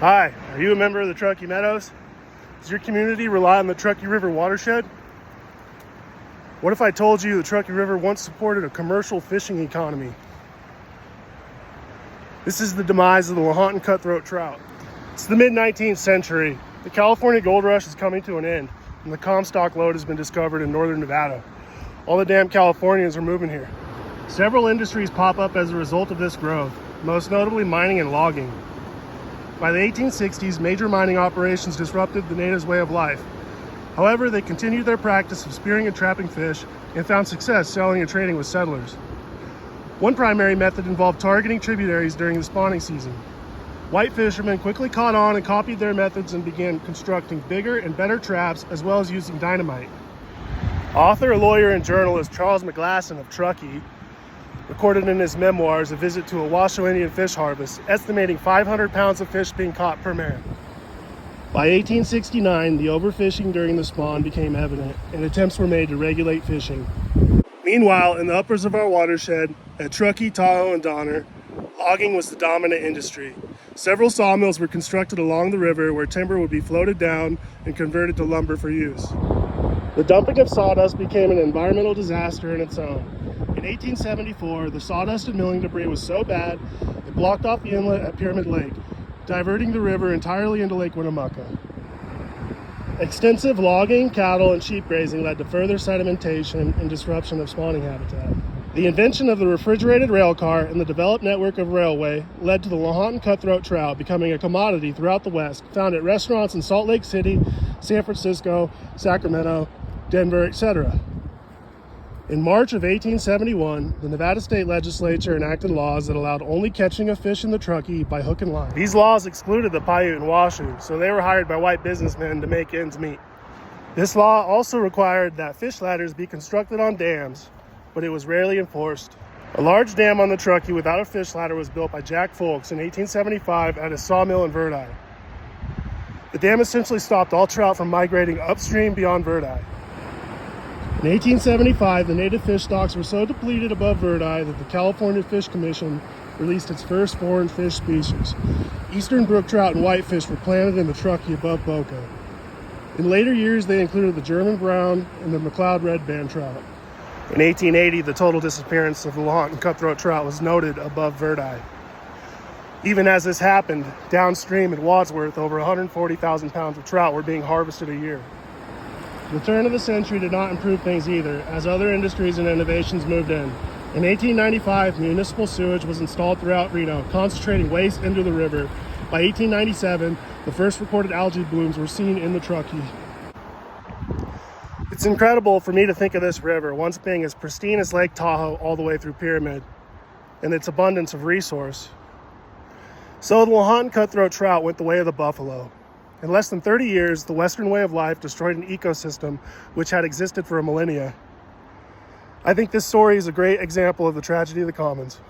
Hi, are you a member of the Truckee Meadows? Does your community rely on the Truckee River watershed? What if I told you the Truckee River once supported a commercial fishing economy? This is the demise of the Lahontan cutthroat trout. It's the mid-19th century. The California gold rush is coming to an end, and the Comstock lode has been discovered in northern Nevada. All the damn Californians are moving here. Several industries pop up as a result of this growth, most notably mining and logging. By the 1860s, major mining operations disrupted the natives' way of life. However, they continued their practice of spearing and trapping fish and found success selling and trading with settlers. One primary method involved targeting tributaries during the spawning season. White fishermen quickly caught on and copied their methods and began constructing bigger and better traps, as well as using dynamite. Author, lawyer, and journalist Charles McGlasson of Truckee recorded in his memoirs a visit to a Washoe Indian fish harvest, estimating 500 pounds of fish being caught per man. By 1869, the overfishing during the spawn became evident, and attempts were made to regulate fishing. Meanwhile, in the uppers of our watershed, at Truckee, Tahoe, and Donner, logging was the dominant industry. Several sawmills were constructed along the river where timber would be floated down and converted to lumber for use. The dumping of sawdust became an environmental disaster in its own. In 1874, the sawdust and milling debris was so bad it blocked off the inlet at Pyramid Lake, diverting the river entirely into Lake Winnemucca. Extensive logging, cattle, and sheep grazing led to further sedimentation and disruption of spawning habitat. The invention of the refrigerated rail car and the developed network of railway led to the Lahontan cutthroat trout becoming a commodity throughout the West, found at restaurants in Salt Lake City, San Francisco, Sacramento, Denver, etc. In March of 1871, the Nevada State Legislature enacted laws that allowed only catching of fish in the Truckee by hook and line. These laws excluded the Paiute and Washoe, so they were hired by white businessmen to make ends meet. This law also required that fish ladders be constructed on dams, but it was rarely enforced. A large dam on the Truckee without a fish ladder was built by Jack Folks in 1875 at a sawmill in Verdi. The dam essentially stopped all trout from migrating upstream beyond Verdi. In 1875, the native fish stocks were so depleted above Verdi that the California Fish Commission released its first foreign fish species. Eastern brook trout and whitefish were planted in the Truckee above Boca. In later years, they included the German brown and the McLeod red band trout. In 1880, the total disappearance of the Lahontan cutthroat trout was noted above Verdi. Even as this happened, downstream at Wadsworth, over 140,000 pounds of trout were being harvested a year. The turn of the century did not improve things either, as other industries and innovations moved in. In 1895, municipal sewage was installed throughout Reno, concentrating waste into the river. By 1897, the first recorded algae blooms were seen in the Truckee. It's incredible for me to think of this river once being as pristine as Lake Tahoe all the way through Pyramid, and its abundance of resource. So the Lahontan cutthroat trout went the way of the buffalo. In less than 30 years, the Western way of life destroyed an ecosystem which had existed for a millennia. I think this story is a great example of the tragedy of the commons.